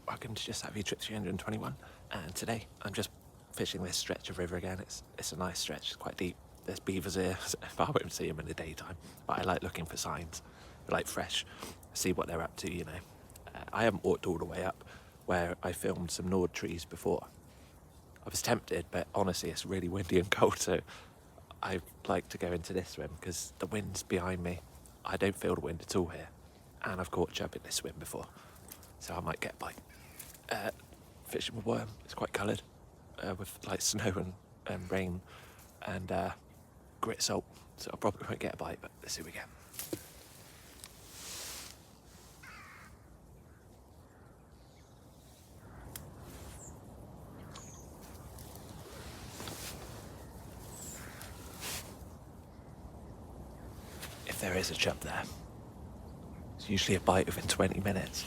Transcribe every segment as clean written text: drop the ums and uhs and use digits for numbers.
Welcome to Just Have Your Trip 321, and today I'm just fishing this stretch of river again. It's a nice stretch, it's quite deep. There's beavers here. I won't see them in the daytime, but I like looking for signs, like fresh, see what they're up to, you know. I haven't walked all the way up where I filmed some Nord trees before. I was tempted, but honestly it's really windy and cold, so I like to go into this swim because the wind's behind me. I don't feel the wind at all here, and I've caught chub in this swim before, so I might get a bite. Fishing with worm, it's quite coloured, with like snow and rain and grit salt, so I probably won't get a bite, but let's see what we get. If there is a chub there, it's usually a bite within 20 minutes.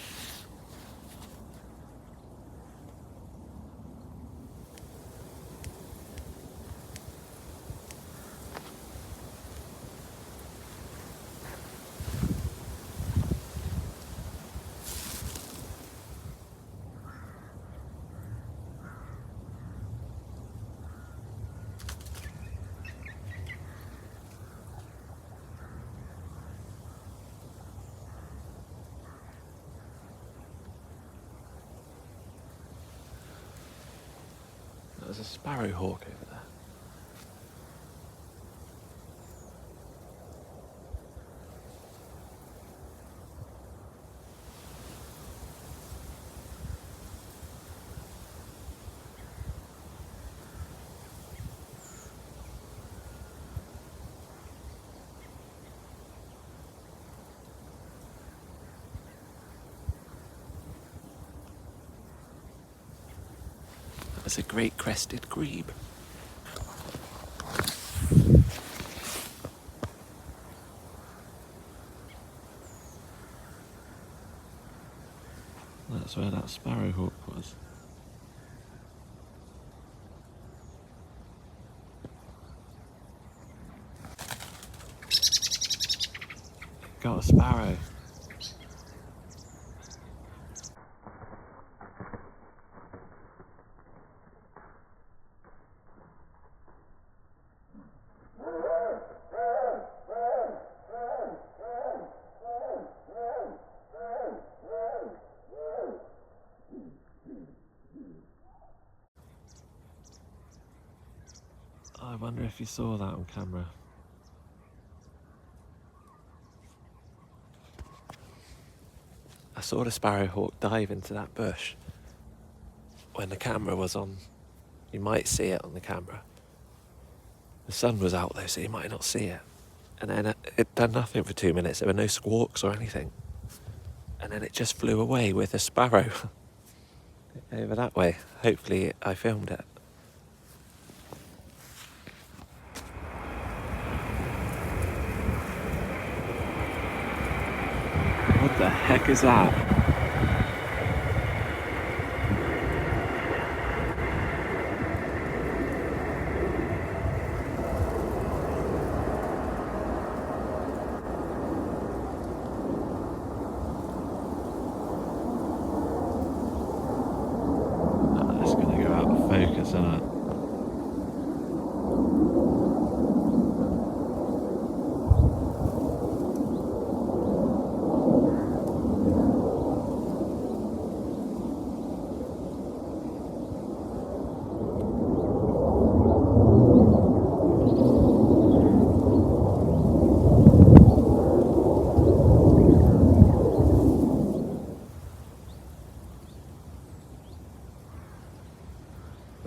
There's a sparrow hawk over there. There's a great crested grebe. That's where that sparrow hawk was. Got a sparrow. I wonder if you saw that on camera. I saw the sparrowhawk dive into that bush when the camera was on. You might see it on the camera. The sun was out though, so you might not see it. And then it done nothing for 2 minutes. There were no squawks or anything. And then it just flew away with a sparrow over that way. Hopefully I filmed it. What the heck is that? It's gonna go out of focus, isn't it?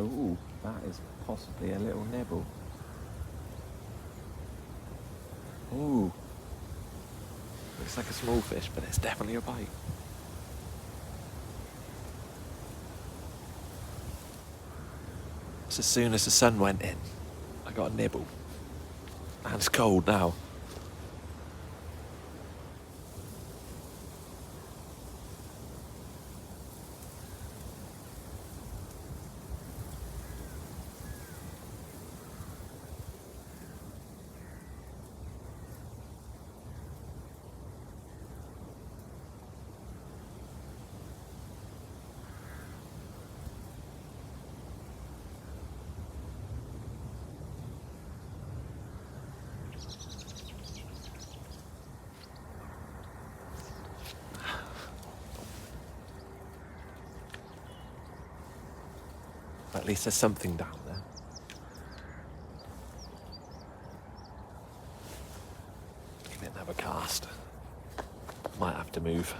Ooh, that is possibly a little nibble. Ooh. Looks like a small fish, but it's definitely a bite. So as soon as the sun went in, I got a nibble. And it's cold now. At least there's something down there. Give it another cast. Might have to move.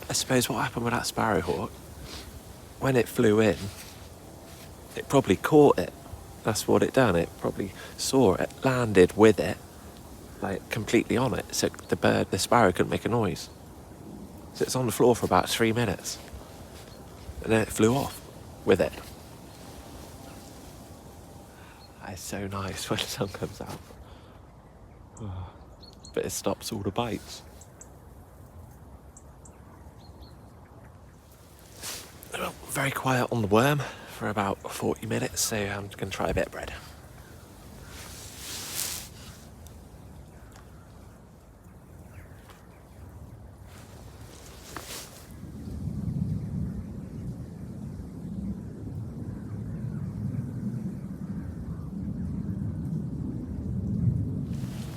I suppose what happened with that sparrowhawk, when it flew in, it probably caught it. That's what it done. It probably saw it, landed with it, like completely on it. So the sparrow couldn't make a noise. So it's on the floor for about 3 minutes. And then it flew off with it. It's so nice when the sun comes out. But it stops all the bites. Well, very quiet on the worm for about 40 minutes, so I'm going to try a bit of bread.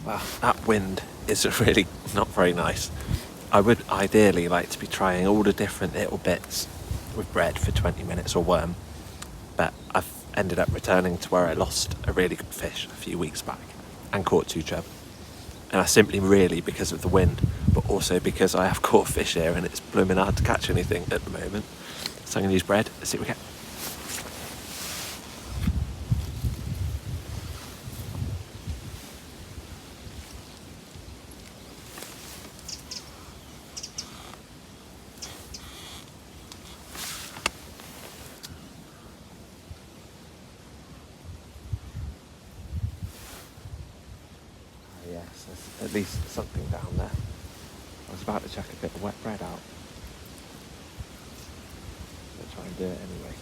Wow, that wind is really not very nice. I would ideally like to be trying all the different little bits with bread for 20 minutes or worm, but I've ended up returning to where I lost a really good fish a few weeks back and caught 2 chub. And I simply really because of the wind, but also because I have caught fish here and it's blooming hard to catch anything at the moment. So I'm going to use bread. Let's see what we get. Yes, there's at least something down there. I was about to chuck a bit of wet bread out. I'll try and do it anyway.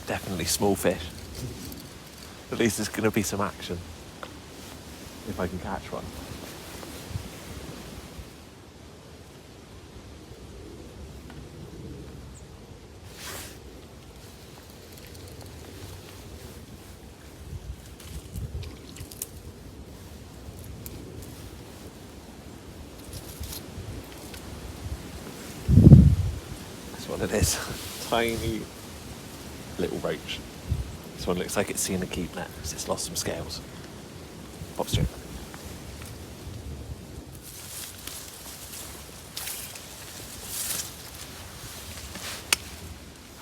Definitely small fish. At least there's going to be some action. If I can catch one. That's what it is. Tiny little roach. This one looks like it's seen a keep net because it's lost some scales. Pop strip.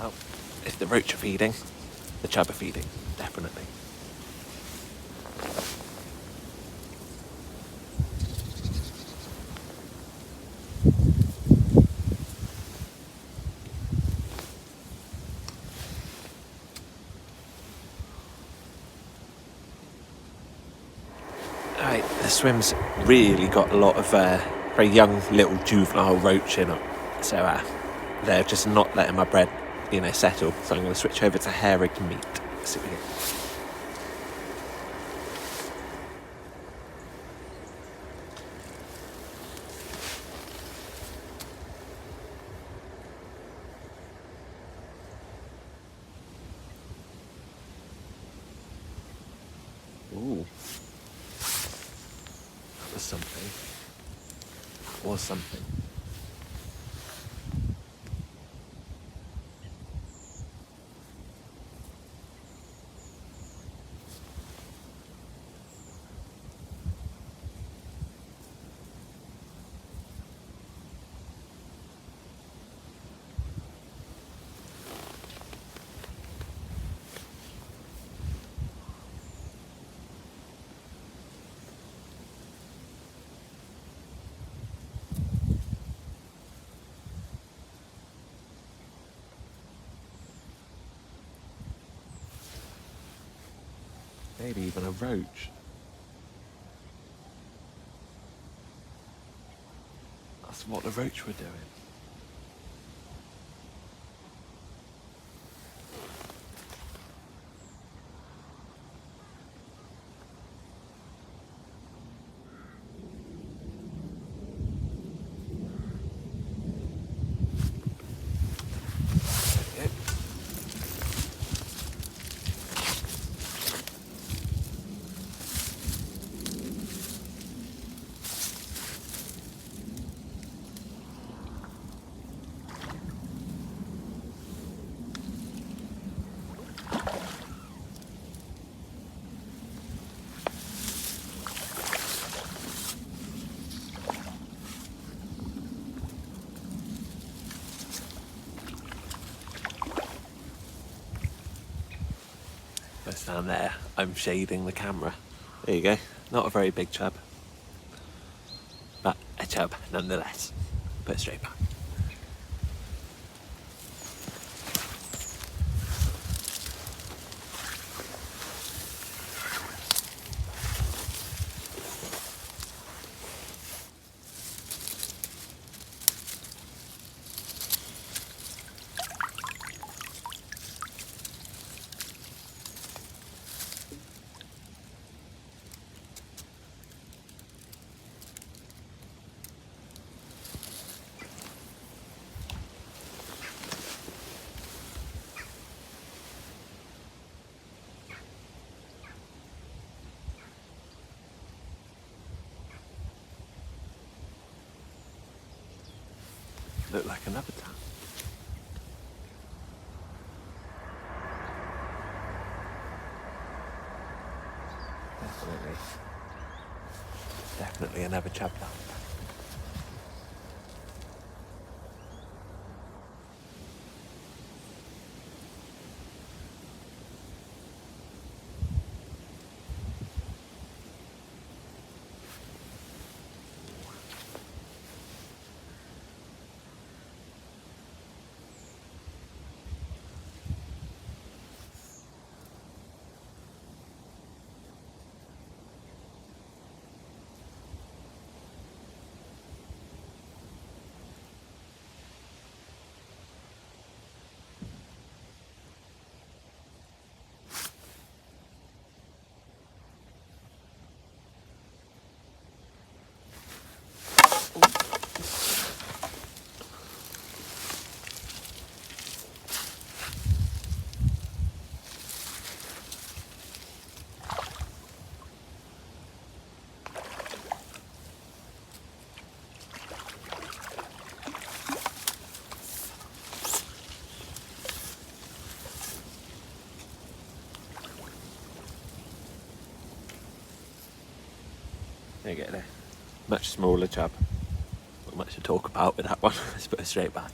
Oh, if the roach are feeding, the chub are feeding, definitely. Right, the swim's really got a lot of very young little juvenile roach in it. So they're just not letting my bread, settle. So I'm going to switch over to herring meat. Let's see what we get. Ooh. That was something. That was something. Maybe even a roach. That's what the roach were doing. Goes down there. I'm shading the camera. There you go. Not a very big chub, but a chub nonetheless. Put it straight back. Look like another town. Definitely another chub down. There you go there. Much smaller chub. Not much to talk about with that one. Let's put it straight back.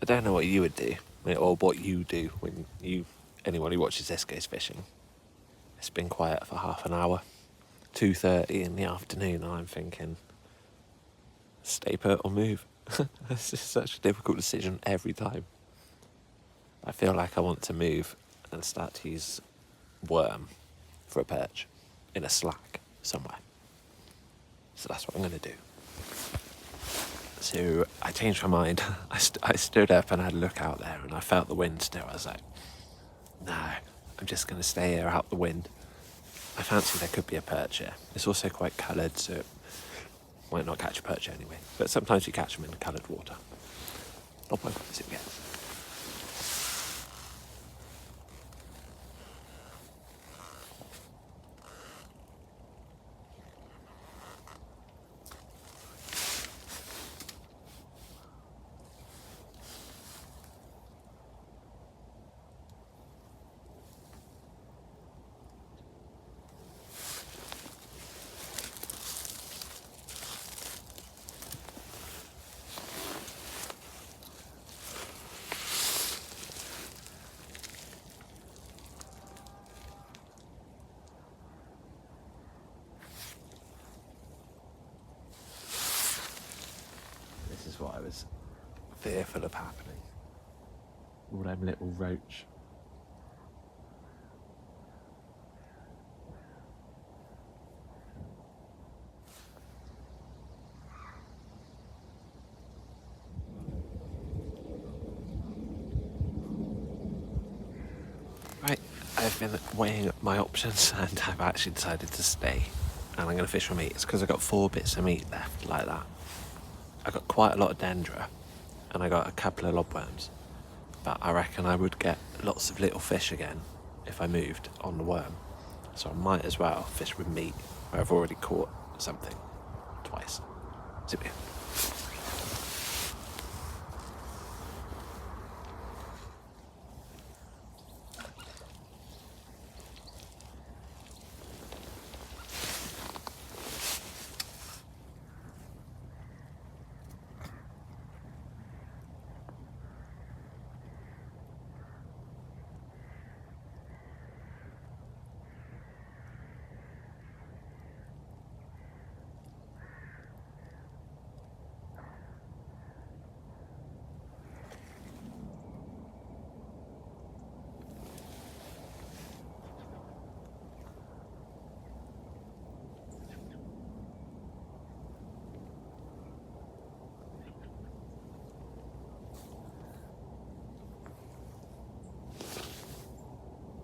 I don't know what you would do, or what you do when anyone who watches this goes fishing. It's been quiet for half an hour, 2:30 in the afternoon, and I'm thinking, stay put or move. It's just such a difficult decision every time. I feel like I want to move and start to use worm for a perch in a slack somewhere. So that's what I'm going to do. So I changed my mind. I stood up and had a look out there, and I felt the wind still. I was like, no, I'm just going to stay here out the wind. I fancy there could be a perch here. It's also quite coloured, so it might not catch a perch anyway. But sometimes you catch them in coloured water. Not one, see again. what I was fearful of happening. All them little roach. Right, I've been weighing up my options and I've actually decided to stay. And I'm going to fish for meat. It's because I've got 4 bits of meat left, like that. I got quite a lot of dendra and I got a couple of lobworms. But I reckon I would get lots of little fish again if I moved on the worm. So I might as well fish with meat where I've already caught something twice. Zip here.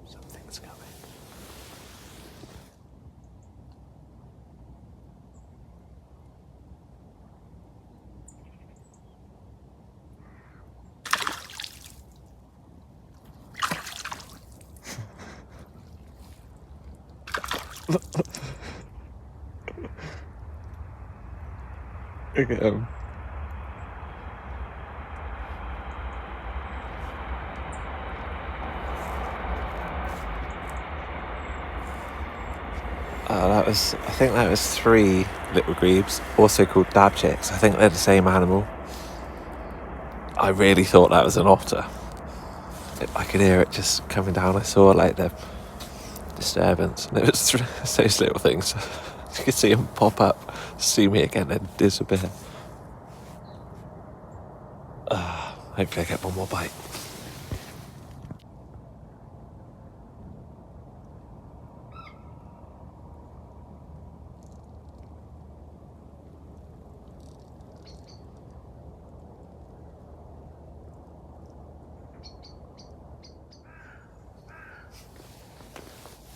Something's coming. Look at him. I think that was 3 little grebes, also called dabchicks. I think they're the same animal. I really thought that was an otter. I could hear it just coming down. I saw like the disturbance, and it was those little things. You could see them pop up, see me again, and disappear. Hopefully I get one more bite.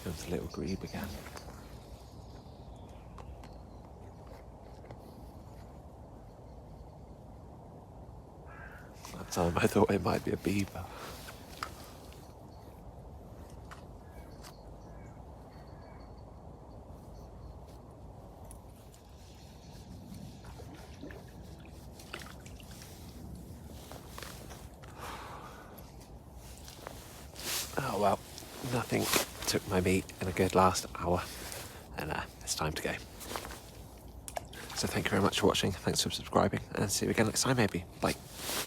Comes the little grebe again. That time I thought it might be a beaver. Oh well, nothing took my meat in a good last hour, and it's time to go. So thank you very much for watching, thanks for subscribing, and see you again next time maybe. Bye.